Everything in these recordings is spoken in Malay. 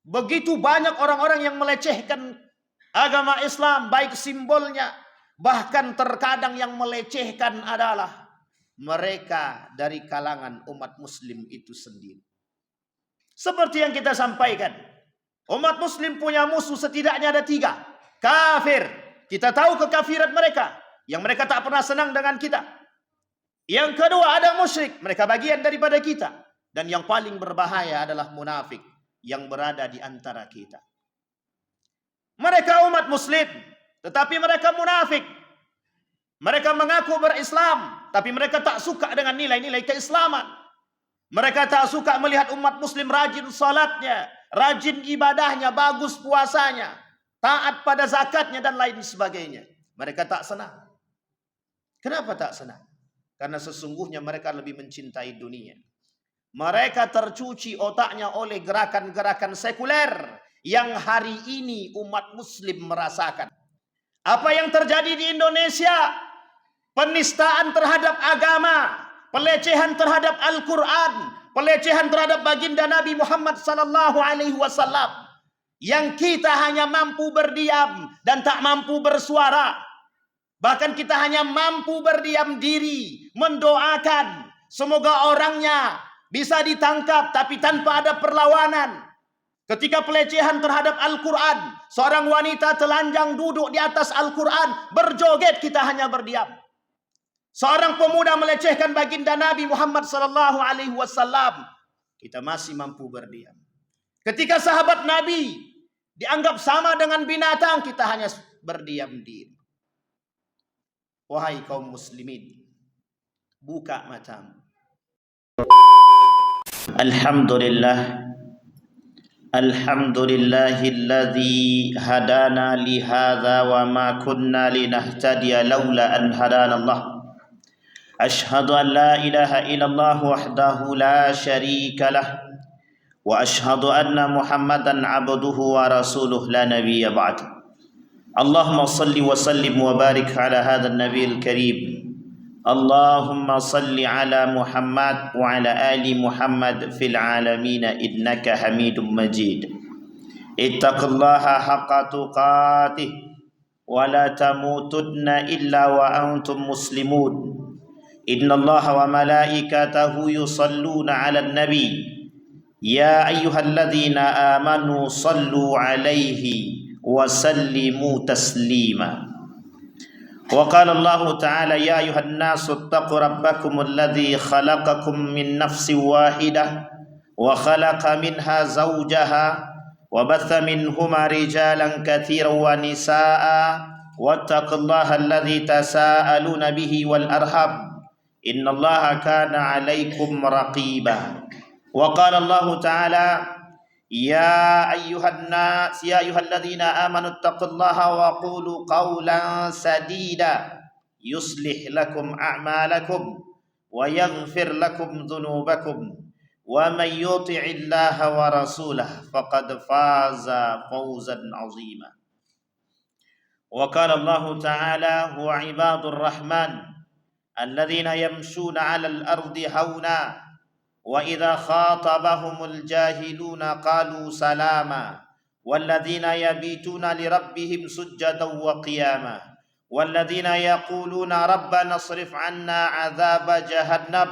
Begitu banyak orang-orang yang melecehkan agama Islam, baik simbolnya, bahkan terkadang yang melecehkan adalah mereka dari kalangan umat muslim itu sendiri. Seperti yang kita sampaikan, umat muslim punya musuh setidaknya ada 3. Kafir, kita tahu kekafiran mereka, yang mereka tak pernah senang dengan kita. Yang kedua ada musyrik, mereka bagian daripada kita. Dan yang paling berbahaya adalah munafik, yang berada di antara kita. Mereka umat muslim, tetapi mereka munafik. Mereka mengaku berislam, tapi mereka tak suka dengan nilai-nilai keislaman. Mereka tak suka melihat umat muslim rajin salatnya, rajin ibadahnya, bagus puasanya, taat pada zakatnya dan lain sebagainya. Mereka tak senang. Kenapa tak senang? Karena sesungguhnya mereka lebih mencintai dunia. Mereka tercuci otaknya oleh gerakan-gerakan sekuler yang hari ini umat muslim merasakan. Apa yang terjadi di Indonesia? Penistaan terhadap agama, pelecehan terhadap Al-Quran, pelecehan terhadap baginda Nabi Muhammad sallallahu alaihi wasallam. Yang kita hanya mampu berdiam dan tak mampu bersuara. Bahkan kita hanya mampu berdiam diri, mendoakan semoga orangnya bisa ditangkap tapi tanpa ada perlawanan. Ketika pelecehan terhadap Al-Quran, seorang wanita telanjang duduk di atas Al-Quran, berjoget, kita hanya berdiam. Seorang pemuda melecehkan baginda Nabi Muhammad sallallahu alaihi wasallam, kita masih mampu berdiam. Ketika sahabat Nabi dianggap sama dengan binatang, kita hanya berdiam diri. Wahai kaum muslimin, buka matamu. Alhamdulillah. Alhamdulillahilladzi hadana li hadza wa ma kunna linahtadiya laula an hadana Allah. Ashhadu an la ilaha illallah wahdahu la syarika lah wa ashhadu anna Muhammadan abduhu wa rasuluh la nabiyya ba'd. Allahumma salli wa sallim wa barik ala hadzal nabiyil karim. Allahumma salli ala Muhammad wa ala ali Muhammad fil alamin innaka Hamidum Majid. Ittaqullaha haqqa tuqatih wa la tamutunna illa wa antum muslimun. Innallaha wa malaikatahu yusalluna 'alan nabi. Ya ayyuhalladzina amanu sallu 'alaihi wa sallimu taslima. Wa qala Allah ta'ala ya ayyuhan nasu ittaqu rabbakum alladzi khalaqakum min nafsin wahidah wa khalaqa minha zawjaha wa batha minhuma rijalan katsiran wa nisaa'a wattaqullaha alladzi tasaaluna bihi wal arham innallaha kana 'alaikum raqiba. Wa qala Allah ta'ala ya ayyuhan nas ya ayyuhalladzina amanu taqullaha wa qulu qawlan sadida yuslih lakum a'malakum wa yaghfir lakum dhunubakum wa may yuti'illaha wa rasulahu faqad faza fawzan 'azima. Wa qala Allah ta'ala huwa ibadur rahman alladzina yamshuna 'alal ardi hauna wa idza khatabahumul jahiluna qalu salama walladzina yabituna lirabbihim sujjadan wa qiyama walladzina yaquluna rabbana asrif 'anna 'adzaba jahannam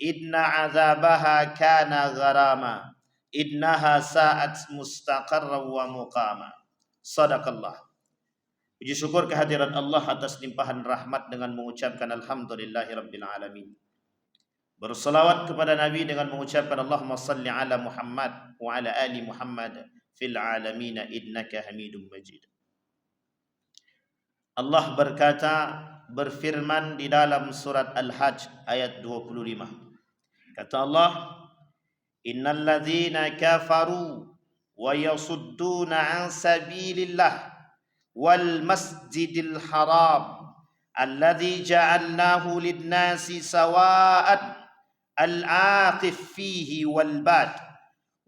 inna 'adzabaha kana gharama innaha sa'at mustaqarran wa muqama. Sadaqallah. Puji syukur kehadiran Allah atas limpahan rahmat dengan mengucapkan alhamdulillahirabbil alamin. Berselawat kepada Nabi dengan mengucapkan Allahumma salli ala Muhammad wa ala ali Muhammad fil alamin innaka Hamidum Majid. Allah berfirman di dalam surat Al-Hajj ayat 25. Kata Allah, innal ladzina kafaru wa yasudduna an sabilillah wal masjidil haram alladzi ja'alnahu lin-nasi sawa'an al-aqif fihi wal bad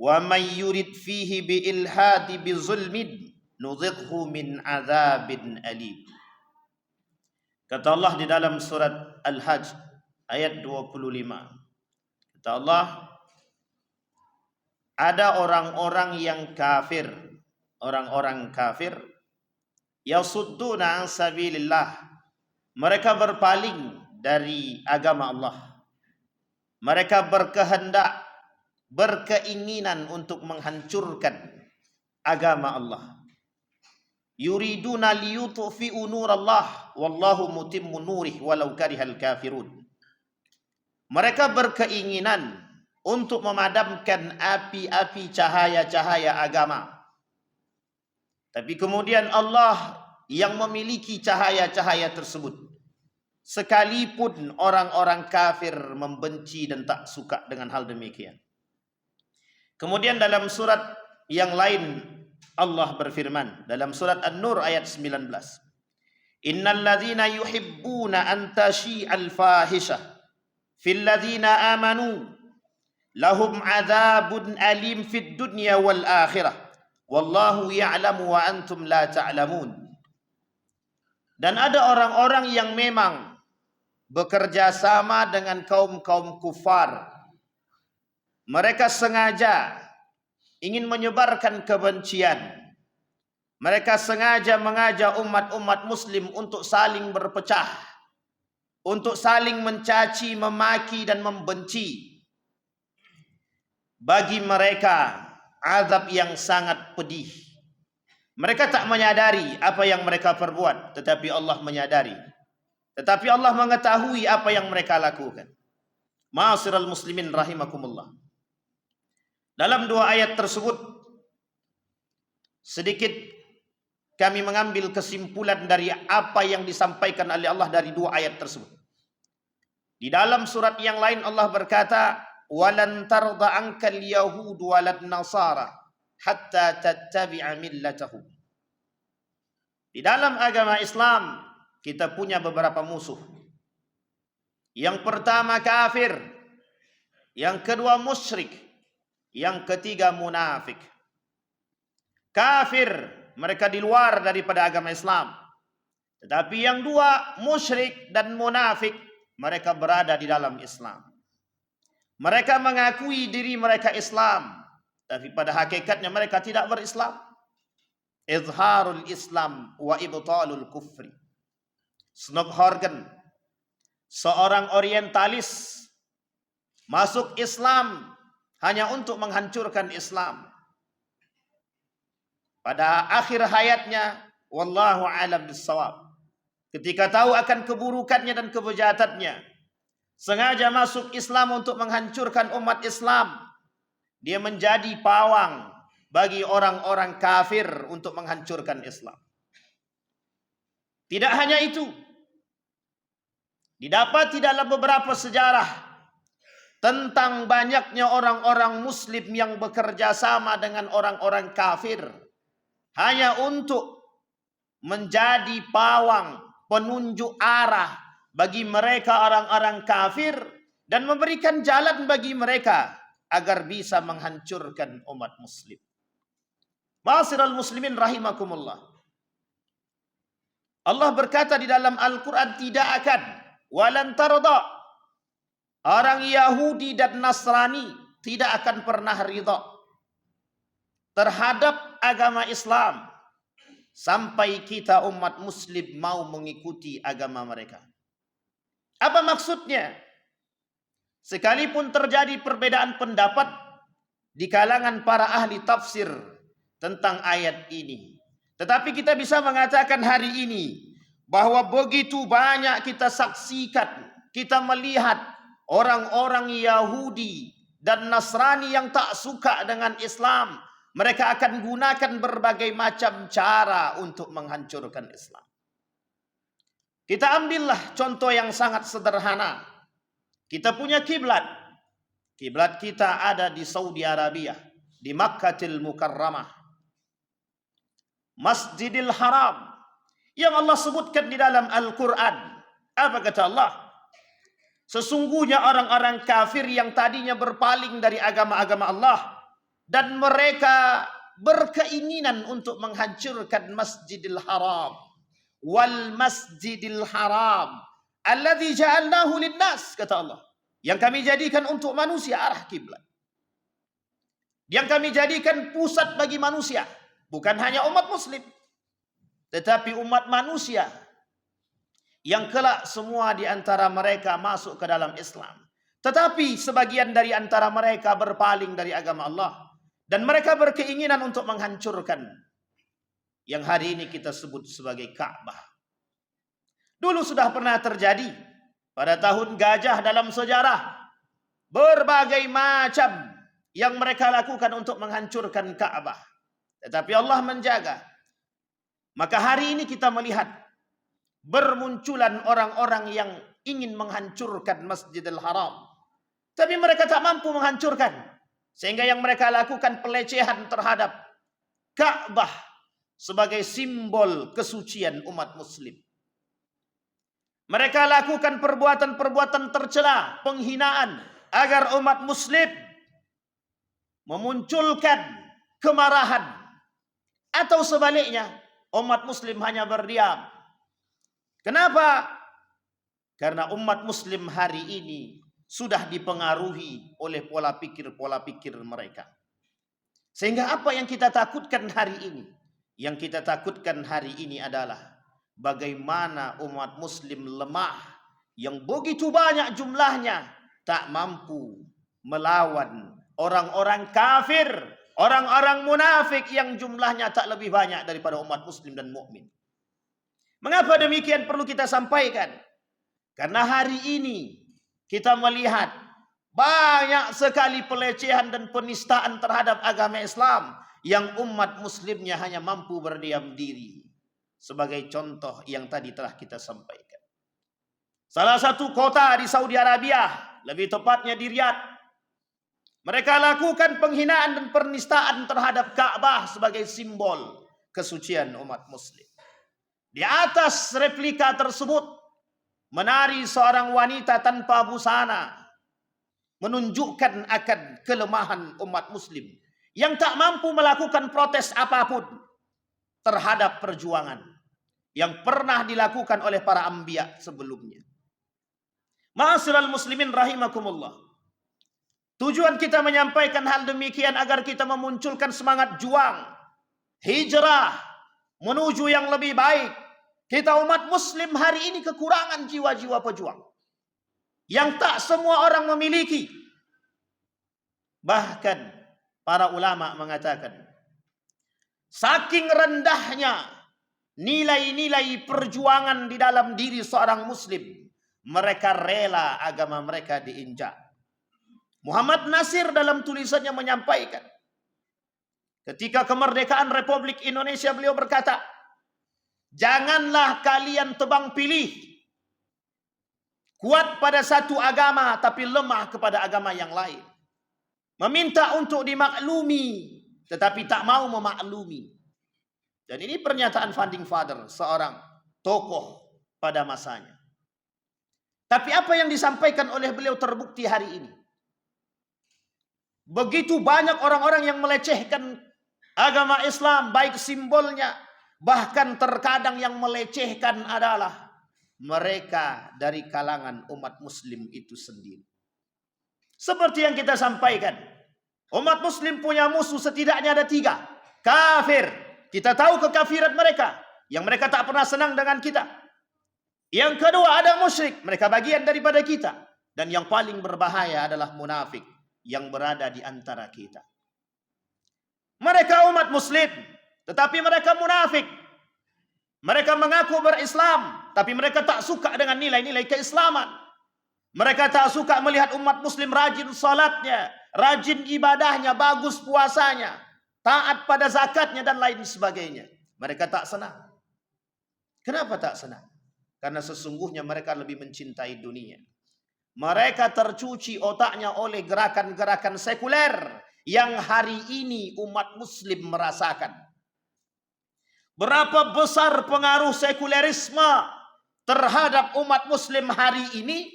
wa man yurid fihi bi ilhadi bi zulmin nudhiqhu min adzabin alim. Kata Allah di dalam surat Al-Hajj ayat 25. Kata Allah, ada orang-orang yang kafir, orang-orang kafir yasudduna an sabilillah, mereka berpaling dari agama Allah. Mereka berkehendak, berkeinginan untuk menghancurkan agama Allah. Yuriduna liyutfi'u nurallah wallahu mutimmu nurih walau karihal kafirun. Mereka berkeinginan untuk memadamkan api-api cahaya-cahaya agama. Tapi kemudian Allah yang memiliki cahaya-cahaya tersebut. Sekalipun orang-orang kafir membenci dan tak suka dengan hal demikian. Kemudian dalam surat yang lain Allah berfirman dalam surat An-Nur ayat 19. Innal ladzina yuhibbuna an tashi'al fahishah fil ladzina amanu lahum adzabun alim fid dunya wal akhirah wallahu ya'lamu wa antum la ta'lamun. Dan ada orang-orang yang memang bekerja sama dengan kaum-kaum kufar. Mereka sengaja ingin menyebarkan kebencian. Mereka sengaja mengajak umat-umat muslim untuk saling berpecah, untuk saling mencaci, memaki dan membenci. Bagi mereka azab yang sangat pedih. Mereka tak menyadari apa yang mereka perbuat, tetapi Allah menyadari. Tetapi Allah mengetahui apa yang mereka lakukan. Ma'asyiral muslimin rahimakumullah. Dalam dua ayat tersebut sedikit kami mengambil kesimpulan dari apa yang disampaikan oleh Allah dari dua ayat tersebut. Di dalam surat yang lain Allah berkata, "Walan tarda ankal yahud walad nasara hatta tattabi'a millatahum." Di dalam agama Islam kita punya beberapa musuh. Yang pertama kafir, yang kedua musyrik, yang ketiga munafik. Kafir, mereka di luar daripada agama Islam. Tetapi yang dua, musyrik dan munafik, mereka berada di dalam Islam. Mereka mengakui diri mereka Islam, tapi pada hakikatnya mereka tidak berislam. Izharul Islam wa ibtalul kufri. Snogghorgen, seorang orientalis, masuk Islam hanya untuk menghancurkan Islam. Pada akhir hayatnya, wallahu a'lam bissawab, ketika tahu akan keburukannya dan kebejahatannya, sengaja masuk Islam untuk menghancurkan umat Islam. Dia menjadi pawang bagi orang-orang kafir untuk menghancurkan Islam. Tidak hanya itu, didapati dalam beberapa sejarah tentang banyaknya orang-orang muslim yang bekerja sama dengan orang-orang kafir hanya untuk menjadi pawang, penunjuk arah bagi mereka orang-orang kafir dan memberikan jalan bagi mereka agar bisa menghancurkan umat muslim. Ma'asyiral muslimin rahimakumullah. Allah berkata di dalam Al-Quran, tidak akan walan tarda, orang Yahudi dan Nasrani tidak akan pernah ridha terhadap agama Islam sampai kita umat muslim mau mengikuti agama mereka. Apa maksudnya? Sekalipun terjadi perbedaan pendapat di kalangan para ahli tafsir tentang ayat ini, tetapi kita bisa mengatakan hari ini bahwa begitu banyak kita saksikan, kita melihat orang-orang Yahudi dan Nasrani yang tak suka dengan Islam, mereka akan gunakan berbagai macam cara untuk menghancurkan Islam. Kita ambillah contoh yang sangat sederhana. Kita punya kiblat. Kiblat kita ada di Saudi Arabia, di Makkatil Mukarramah, Masjidil Haram, yang Allah sebutkan di dalam Al-Quran. Apa kata Allah? Sesungguhnya orang-orang kafir yang tadinya berpaling dari agama-agama Allah dan mereka berkeinginan untuk menghancurkan Masjidil Haram, wal Masjidil Haram alladzi ja'alnahu linnas, kata Allah, yang kami jadikan untuk manusia arah kiblat. yang kami jadikan pusat bagi manusia. Bukan hanya umat muslim, tetapi umat manusia yang kelak semua di antara mereka masuk ke dalam Islam. Tetapi sebagian dari antara mereka berpaling dari agama Allah. Dan mereka berkeinginan untuk menghancurkan yang hari ini kita sebut sebagai Ka'bah. Dulu sudah pernah terjadi pada tahun gajah dalam sejarah. Berbagai macam yang mereka lakukan untuk menghancurkan Ka'bah. Tetapi Allah menjaga. Maka hari ini kita melihat bermunculan orang-orang yang ingin menghancurkan Masjidil Haram. Tapi mereka tak mampu menghancurkan. Sehingga yang mereka lakukan pelecehan terhadap Ka'bah sebagai simbol kesucian umat muslim. Mereka lakukan perbuatan-perbuatan tercela, penghinaan, agar umat muslim memunculkan kemarahan. Atau sebaliknya, umat muslim hanya berdiam. Kenapa? Karena umat muslim hari ini sudah dipengaruhi oleh pola pikir mereka. Sehingga apa yang kita takutkan hari ini? Yang kita takutkan hari ini adalah bagaimana umat muslim lemah yang begitu banyak jumlahnya tak mampu melawan orang-orang kafir, orang-orang munafik yang jumlahnya tak lebih banyak daripada umat muslim dan mukmin. Mengapa demikian perlu kita sampaikan? Karena hari ini kita melihat banyak sekali pelecehan dan penistaan terhadap agama Islam yang umat muslimnya hanya mampu berdiam diri. Sebagai contoh yang tadi telah kita sampaikan. Salah satu kota di Saudi Arabia, lebih tepatnya di Riyadh, mereka lakukan penghinaan dan penistaan terhadap Ka'bah sebagai simbol kesucian umat muslim. Di atas replika tersebut menari seorang wanita tanpa busana, menunjukkan akan kelemahan umat muslim yang tak mampu melakukan protes apapun terhadap perjuangan yang pernah dilakukan oleh para anbiya sebelumnya. Ma'asyiral muslimin rahimakumullah. Tujuan kita menyampaikan hal demikian agar kita memunculkan semangat juang, hijrah menuju yang lebih baik. Kita umat muslim hari ini kekurangan jiwa-jiwa pejuang yang tak semua orang memiliki. Bahkan para ulama mengatakan, saking rendahnya nilai-nilai perjuangan di dalam diri seorang muslim, mereka rela agama mereka diinjak. Muhammad Nasir dalam tulisannya menyampaikan, ketika kemerdekaan Republik Indonesia beliau berkata, janganlah kalian tebang pilih, kuat pada satu agama tapi lemah kepada agama yang lain. Meminta untuk dimaklumi tetapi tak mau memaklumi. Dan ini pernyataan founding father, seorang tokoh pada masanya. Tapi apa yang disampaikan oleh beliau terbukti hari ini. Begitu banyak orang-orang yang melecehkan agama Islam, baik simbolnya, bahkan terkadang yang melecehkan adalah mereka dari kalangan umat muslim itu sendiri. Seperti yang kita sampaikan, umat muslim punya musuh setidaknya ada 3. Kafir, kita tahu kekafiran mereka, yang mereka tak pernah senang dengan kita. Yang kedua ada musyrik, mereka bagian daripada kita. Dan yang paling berbahaya adalah munafik yang berada di antara kita. Mereka umat muslim, tetapi mereka munafik. Mereka mengaku berislam, tapi mereka tak suka dengan nilai-nilai keislaman. Mereka tak suka melihat umat muslim rajin salatnya, rajin ibadahnya, bagus puasanya, taat pada zakatnya dan lain sebagainya. Mereka tak senang. Kenapa tak senang? Karena sesungguhnya mereka lebih mencintai dunia. Mereka tercuci otaknya oleh gerakan-gerakan sekuler yang hari ini umat muslim merasakan. Berapa besar pengaruh sekulerisme terhadap umat muslim hari ini?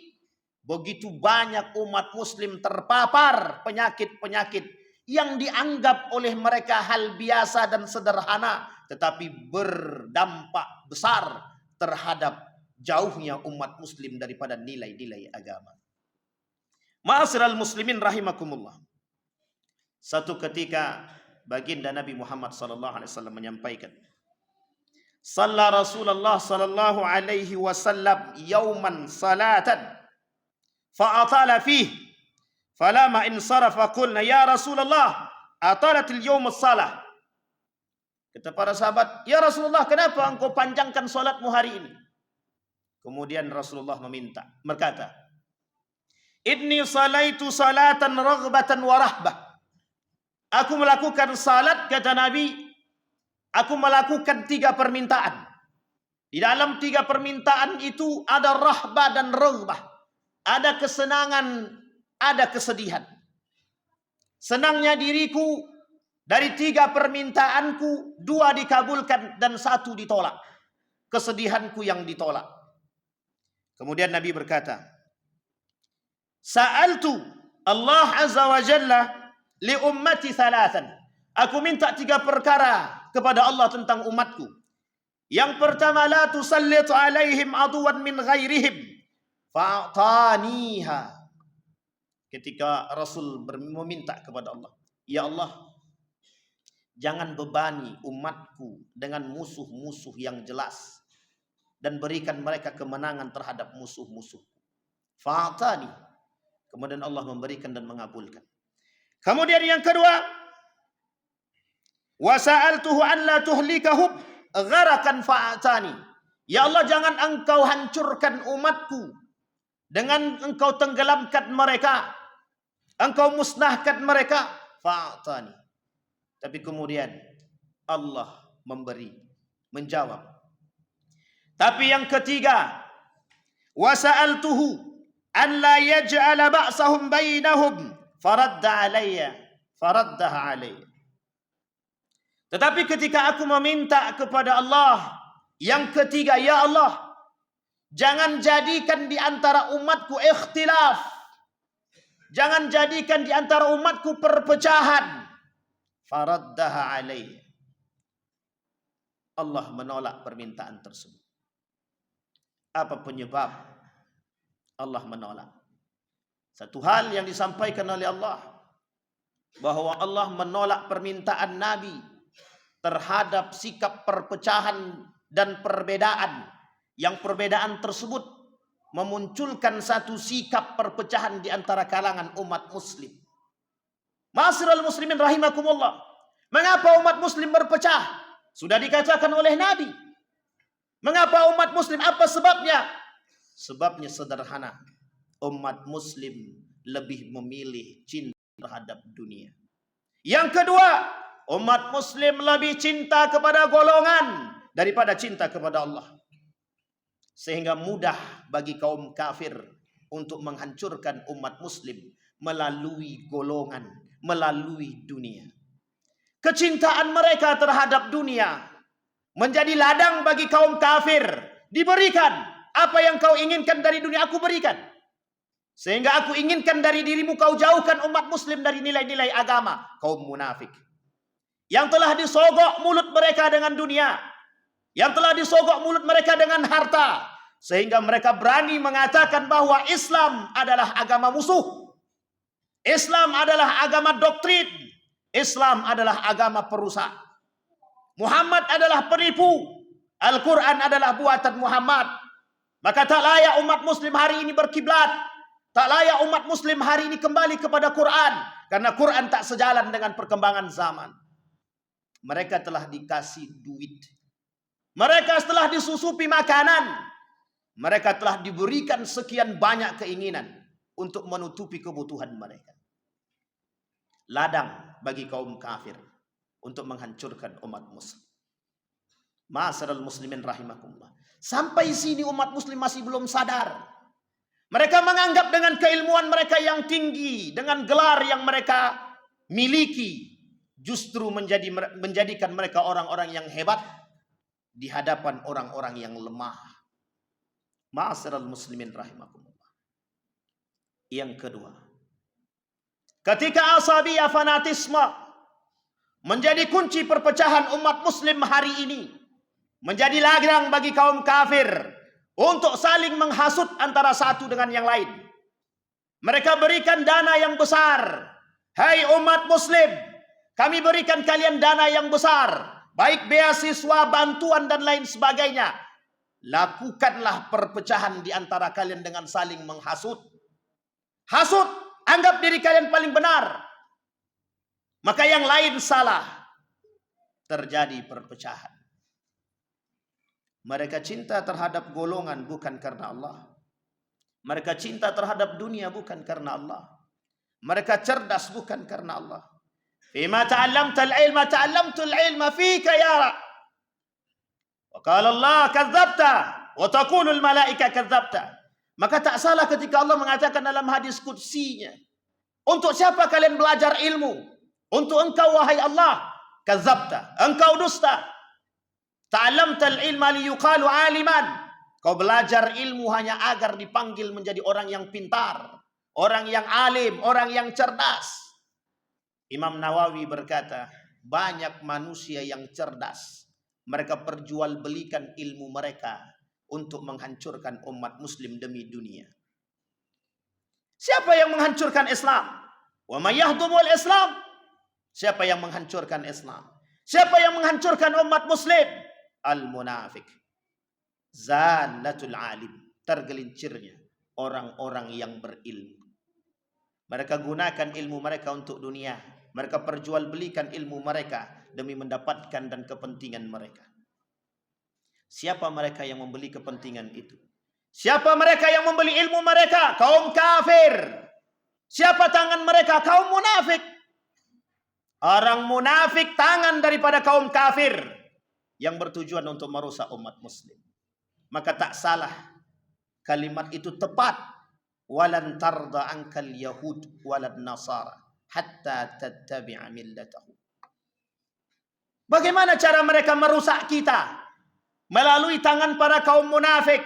Begitu banyak umat muslim terpapar penyakit-penyakit yang dianggap oleh mereka hal biasa dan sederhana, tetapi berdampak besar terhadap jauhnya umat muslim daripada nilai-nilai agama. Ma'asyiral muslimin rahimakumullah. Satu ketika baginda Nabi Muhammad sallallahu alaihi wasallam menyampaikan, "Shalla Rasulullah sallallahu alaihi wasallam yauman salatan fa atala fihi, falama insarafa qulna ya Rasulullah atalatil yaum as-salah." Kata para sahabat, "Ya Rasulullah, kenapa engkau panjangkan salatmu hari ini?" Kemudian Rasulullah berkata, "Inni salaitu salatan raghbatan wa rahbah." Aku melakukan salat, kata Nabi, aku melakukan 3 permintaan. Di dalam 3 permintaan itu ada rahbah dan raghbah. Ada kesenangan, ada kesedihan. Senangnya diriku dari 3 permintaanku, 2 dikabulkan dan 1 ditolak. Kesedihanku yang ditolak. Kemudian Nabi berkata, "Sa'altu Allah Azza wa Jalla li ummati thalathan." Aku minta 3 perkara kepada Allah tentang umatku. Yang pertama, la tusallit alaihim aduwan min ghairihim fa'taniha. Ketika Rasul meminta kepada Allah, "Ya Allah, jangan bebani umatku dengan musuh-musuh yang jelas, dan berikan mereka kemenangan terhadap musuh-musuh." Fa'atani. Kemudian Allah memberikan dan mengabulkan. Kemudian yang kedua, wa sa'altuhu an la tuhlikahum gharakan fa'atani. Ya Allah, jangan engkau hancurkan umatku dengan engkau tenggelamkan mereka, engkau musnahkan mereka. Fa'atani. Tapi kemudian Allah menjawab. Tapi yang ketiga, wa sa'altuhu an la yaj'ala ba'sahum bainahum faraddaha alayya. Tetapi ketika aku meminta kepada Allah yang ketiga, ya Allah, jangan jadikan di antara umatku ikhtilaf. Jangan jadikan di antara umatku perpecahan. Faraddaha alayya. Allah menolak permintaan tersebut. Apa penyebab Allah menolak? Satu hal yang disampaikan oleh Allah, bahwa Allah menolak permintaan Nabi terhadap sikap perpecahan dan perbedaan, yang perbedaan tersebut memunculkan satu sikap perpecahan di antara kalangan umat muslim. Ma'asyiral muslimin rahimakumullah. Mengapa umat muslim berpecah? Sudah dikatakan oleh Nabi. Mengapa umat muslim? Apa sebabnya? Sebabnya sederhana. Umat muslim lebih memilih cinta terhadap dunia. Yang kedua, umat muslim lebih cinta kepada golongan daripada cinta kepada Allah. Sehingga mudah bagi kaum kafir untuk menghancurkan umat muslim melalui golongan, melalui dunia. Kecintaan mereka terhadap dunia menjadi ladang bagi kaum kafir. Diberikan apa yang kau inginkan dari dunia, aku berikan. Sehingga aku inginkan dari dirimu, kau jauhkan umat muslim dari nilai-nilai agama. Kaum munafik yang telah disogok mulut mereka dengan dunia, yang telah disogok mulut mereka dengan harta, sehingga mereka berani mengatakan bahwa Islam adalah agama musuh, Islam adalah agama doktrin, Islam adalah agama perusak, Muhammad adalah penipu, Al-Quran adalah buatan Muhammad. Maka tak layak umat muslim hari ini berkiblat, tak layak umat muslim hari ini kembali kepada Quran, karena Quran tak sejalan dengan perkembangan zaman. Mereka telah dikasih duit, mereka telah disusupi makanan, mereka telah diberikan sekian banyak keinginan untuk menutupi kebutuhan mereka. Ladang bagi kaum kafir untuk menghancurkan umat muslim. Ma'asyiral muslimin rahimakumullah. Sampai sini umat muslim masih belum sadar. Mereka menganggap dengan keilmuan mereka yang tinggi, dengan gelar yang mereka miliki, justru menjadikan mereka orang-orang yang hebat di hadapan orang-orang yang lemah. Ma'asyiral muslimin rahimakumullah. Yang kedua, ketika asabiyah fanatisme menjadi kunci perpecahan umat muslim hari ini, menjadi ladang bagi kaum kafir untuk saling menghasut antara satu dengan yang lain. Mereka berikan dana yang besar, Hai umat muslim, kami berikan kalian dana yang besar, baik beasiswa, bantuan dan lain sebagainya. Lakukanlah perpecahan di antara kalian dengan saling menghasut. Hasut, anggap diri kalian paling benar, maka yang lain salah. Terjadi perpecahan. Mereka cinta terhadap golongan bukan karena Allah. Mereka cinta terhadap dunia bukan karena Allah. Mereka cerdas bukan karena Allah. Fima ta'allamta al-ilma ta'allamtu al-ilma fika ya Rab. Wa qala Allah kadzabta wa taqulu al-malaika kadzabta. Maka tak salah ketika Allah mengatakan dalam hadis qudsinya, untuk siapa kalian belajar ilmu? Untuk engkau wahai Allah. Kadzabta, engkau dusta. Ta'allamta al-ilma liyuqalu aliman. Kau belajar ilmu hanya agar dipanggil menjadi orang yang pintar, orang yang alim, orang yang cerdas. Imam Nawawi berkata, banyak manusia yang cerdas. Mereka perjualbelikan ilmu mereka untuk menghancurkan umat muslim demi dunia. Siapa yang menghancurkan Islam? Wa may yahdumul Islam? Siapa yang menghancurkan Islam? Siapa yang menghancurkan umat muslim? Al-munafik. Zalatul alim. Tergelincirnya orang-orang yang berilmu. Mereka gunakan ilmu mereka untuk dunia. Mereka perjualbelikan ilmu mereka demi mendapatkan dan kepentingan mereka. Siapa mereka yang membeli kepentingan itu? Siapa mereka yang membeli ilmu mereka? Kaum kafir. Siapa tangan mereka? Kaum munafik. Orang munafik tangan daripada kaum kafir yang bertujuan untuk merusak umat muslim. Maka tak salah kalimat itu tepat. Walan tarda ankal yahud walad nasara hatta tattabi'a millatahu. Bagaimana cara mereka merusak kita? Melalui tangan para kaum munafik.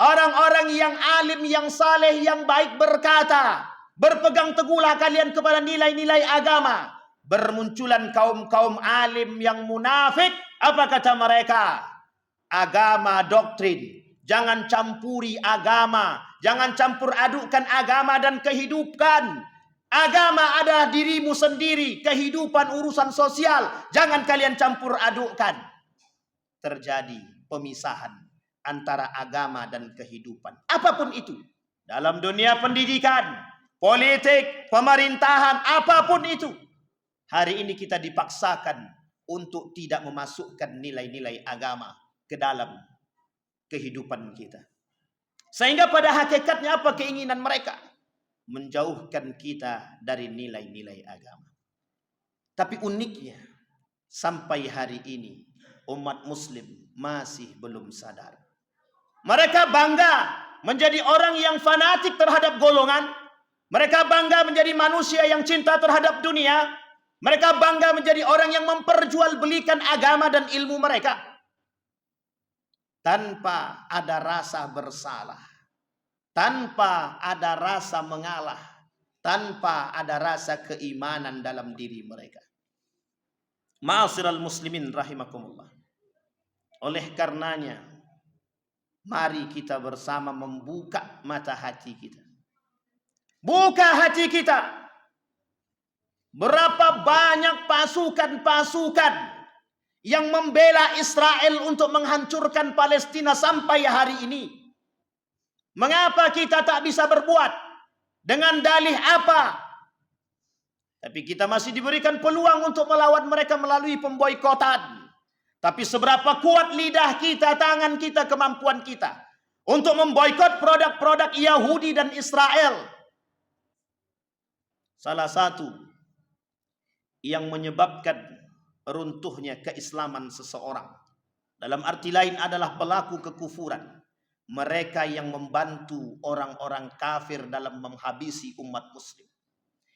Orang-orang yang alim, yang saleh, yang baik berkata, berpegang teguhlah kalian kepada nilai-nilai agama. Bermunculan kaum-kaum alim yang munafik. Apa kata mereka? Agama doktrin. Jangan campuri agama. Jangan campur adukkan agama dan kehidupan. Agama adalah dirimu sendiri. Kehidupan urusan sosial. Jangan kalian campur adukkan. Terjadi pemisahan antara agama dan kehidupan. Apapun itu. Dalam dunia pendidikan, politik, pemerintahan, apapun itu. Hari ini kita dipaksakan untuk tidak memasukkan nilai-nilai agama ke dalam kehidupan kita. Sehingga pada hakikatnya apa keinginan mereka? Menjauhkan kita dari nilai-nilai agama. Tapi uniknya, sampai hari ini umat muslim masih belum sadar. Mereka bangga menjadi orang yang fanatik terhadap golongan. Mereka bangga menjadi manusia yang cinta terhadap dunia. Mereka bangga menjadi orang yang memperjualbelikan agama dan ilmu mereka. Tanpa ada rasa bersalah. Tanpa ada rasa mengalah. Tanpa ada rasa keimanan dalam diri mereka. Ma'asyiral muslimin rahimakumullah. Oleh karenanya, mari kita bersama membuka mata hati kita. Buka hati kita. Berapa banyak pasukan-pasukan yang membela Israel untuk menghancurkan Palestina sampai hari ini. Mengapa kita tak bisa berbuat? Dengan dalih apa? Tapi kita masih diberikan peluang untuk melawan mereka melalui pemboikotan. Tapi seberapa kuat lidah kita, tangan kita, kemampuan kita untuk memboikot produk-produk Yahudi dan Israel. Salah satu yang menyebabkan runtuhnya keislaman seseorang, dalam arti lain adalah pelaku kekufuran. Mereka yang membantu orang-orang kafir dalam menghabisi umat muslim.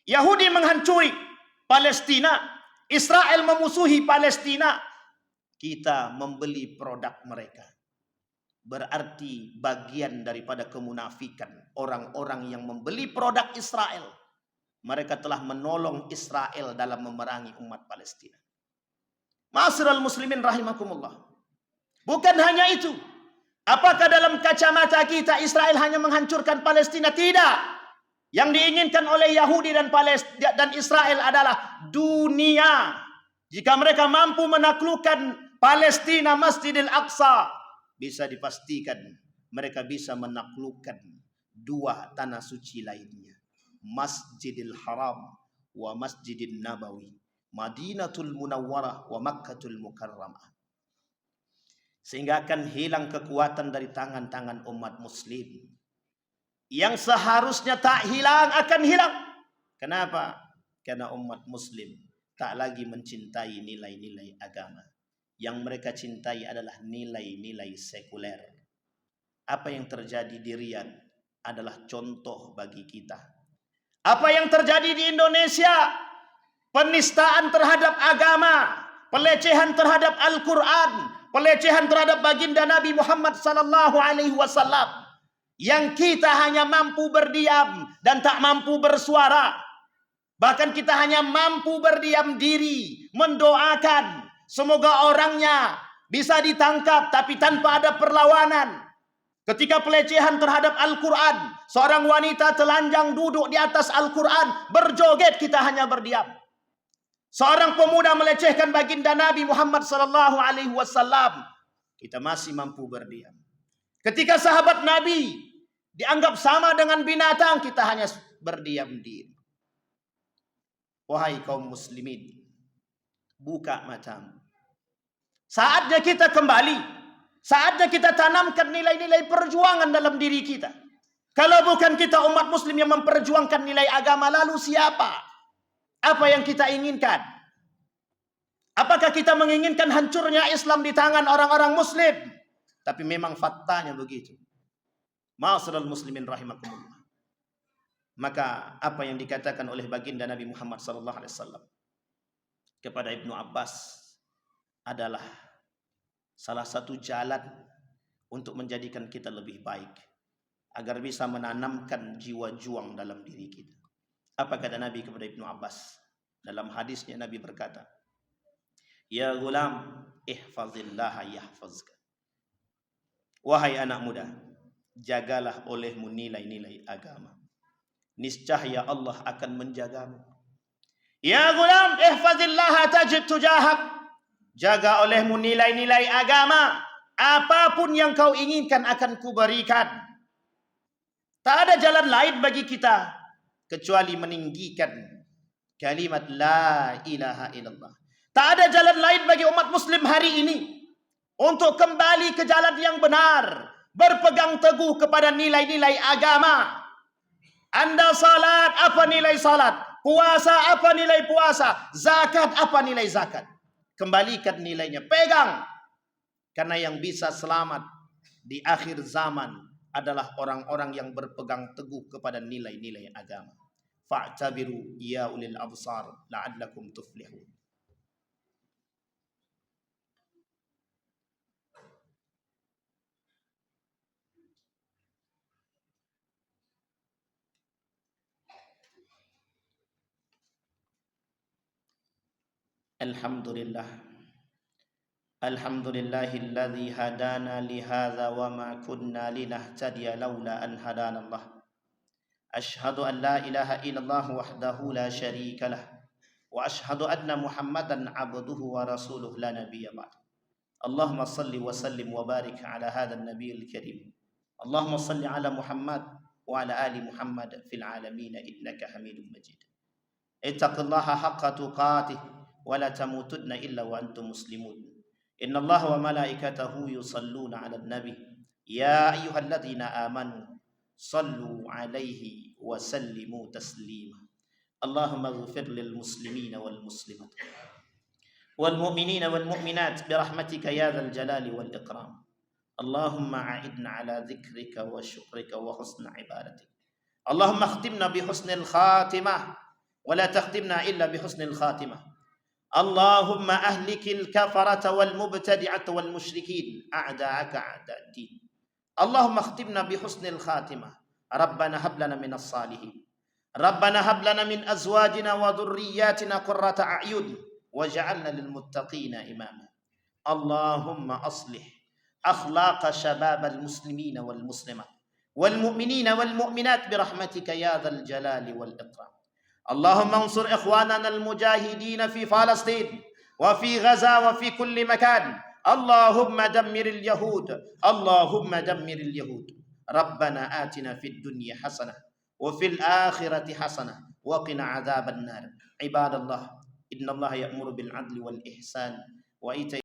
Yahudi menghancuri Palestina, Israel memusuhi Palestina. Kita membeli produk mereka. Berarti bagian daripada kemunafikan orang-orang yang membeli produk Israel. Mereka telah menolong Israel dalam memerangi umat Palestina. Ma'asyiral muslimin rahimakumullah. Bukan hanya itu. Apakah dalam kacamata kita Israel hanya menghancurkan Palestina? Tidak. Yang diinginkan oleh Yahudi dan Palestina dan Israel adalah dunia. Jika mereka mampu menaklukkan Palestina, Masjidil Aqsa, bisa dipastikan mereka bisa menaklukkan dua tanah suci lainnya, Masjidil Haram wa Masjidil Nabawi, Madinatul Munawwarah wa Makkatul Mukarramah. Sehingga akan hilang kekuatan dari tangan-tangan umat muslim. Yang seharusnya tak hilang akan hilang. Kenapa? Karena umat muslim tak lagi mencintai nilai-nilai agama. Yang mereka cintai adalah nilai-nilai sekuler. Apa yang terjadi di Riyadh adalah contoh bagi kita. Apa yang terjadi di Indonesia, penistaan terhadap agama, pelecehan terhadap Al-Quran, pelecehan terhadap baginda Nabi Muhammad sallallahu alaihi wasallam. Yang kita hanya mampu berdiam dan tak mampu bersuara. Bahkan kita hanya mampu berdiam diri, mendoakan semoga orangnya bisa ditangkap tapi tanpa ada perlawanan. Ketika pelecehan terhadap Al-Quran, seorang wanita telanjang duduk di atas Al-Quran, berjoget, kita hanya berdiam. Seorang pemuda melecehkan baginda Nabi Muhammad sallallahu alaihi wasallam, kita masih mampu berdiam. Ketika sahabat Nabi dianggap sama dengan binatang, kita hanya berdiam diri. Wahai kaum muslimin, buka matamu. Saatnya kita kembali. Saatnya kita tanamkan nilai-nilai perjuangan dalam diri kita. Kalau bukan kita umat muslim yang memperjuangkan nilai agama, lalu siapa? Apa yang kita inginkan? Apakah kita menginginkan hancurnya Islam di tangan orang-orang muslim? Tapi memang faktanya begitu. Ma'asyiral muslimin rahimakumullah. Maka apa yang dikatakan oleh baginda Nabi Muhammad sallallahu alaihi wasallam kepada Ibnu Abbas adalah salah satu jalan untuk menjadikan kita lebih baik, agar bisa menanamkan jiwa juang dalam diri kita. Apa kata Nabi kepada Ibnu Abbas? Dalam hadisnya Nabi berkata, "Ya gulam, ihfazillaha yahfazka." Wahai anak muda, jagalah olehmu nilai-nilai agama. Niscaya Allah akan menjagamu. Ya gulam, ihfazillaha tajid tujahak. Jaga olehmu nilai-nilai agama. Apapun yang kau inginkan akan kuberikan. Tak ada jalan lain bagi kita kecuali meninggikan kalimat la ilaha illallah. Tak ada jalan lain bagi umat muslim hari ini untuk kembali ke jalan yang benar, berpegang teguh kepada nilai-nilai agama. Anda salat, apa nilai salat? Puasa, apa nilai puasa? Zakat, apa nilai zakat? Kembalikan nilainya, pegang. Karena yang bisa selamat di akhir zaman adalah orang-orang yang berpegang teguh kepada nilai-nilai agama. Fa'tabiru ya ulil absar la'allakum tuflihun. Alhamdulillah. Alhamdulillahilladzi hadana lihadza wa ma kunna linahtadiya laula an hadanallah. Ashhadu an la ilaha illallah wahdahu la syarika lah. Wa ashhadu anna Muhammadan abduhu wa rasuluh la nabiyya ba'd. Allahumma salli wa sallim wa barik ala hadzal nabiyil karim. Allahumma salli ala Muhammad wa ala ali Muhammad fil alamin innaka Hamidum Majid. Ittaqillaha haqqa tuqatih wa la tamutunna illa wa antum muslimun. Inna Allah wa malaikatahu yusalluna 'alan nabi ya ayyuhalladzina amanu sallu 'alaihi wa sallimu taslima. Allahumma ighfir lil muslimina wal muslimat wal mu'minina wal mu'minat bi rahmatika ya dzal jalali wal ikram. Allahumma a'idna 'ala dzikrika wa syukrika wa husni ibadatik. Allahumma khtimna bi husnil khatimah wa la takhtimna illa bi husnil khatimah. Allahumma ahlikil kafarata wal mubtadi'ata wal musyrikin a'da'aka a'da'ad-din. Allahumma khtimna bi husnil khatimah. Rabbana hab lana minas salihin. Rabbana hab lana min azwajina wa dhurriyyatina qurrata a'yun waj'alna lil muttaqina imama. Allahumma aslih akhlaqa shababal muslimina wal muslimat والمؤمنين والمؤمنات برحمتك يا ذا الجلال والإكرام. اللهم انصر إخواننا المجاهدين في فلسطين وفي غزة وفي كل مكان. اللهم دمر اليهود، اللهم دمر اليهود. ربنا آتنا في الدنيا حسنة وفي الآخرة حسنة وقنا عذاب النار. عباد الله، إن الله يأمر بالعدل والإحسان وإيتاء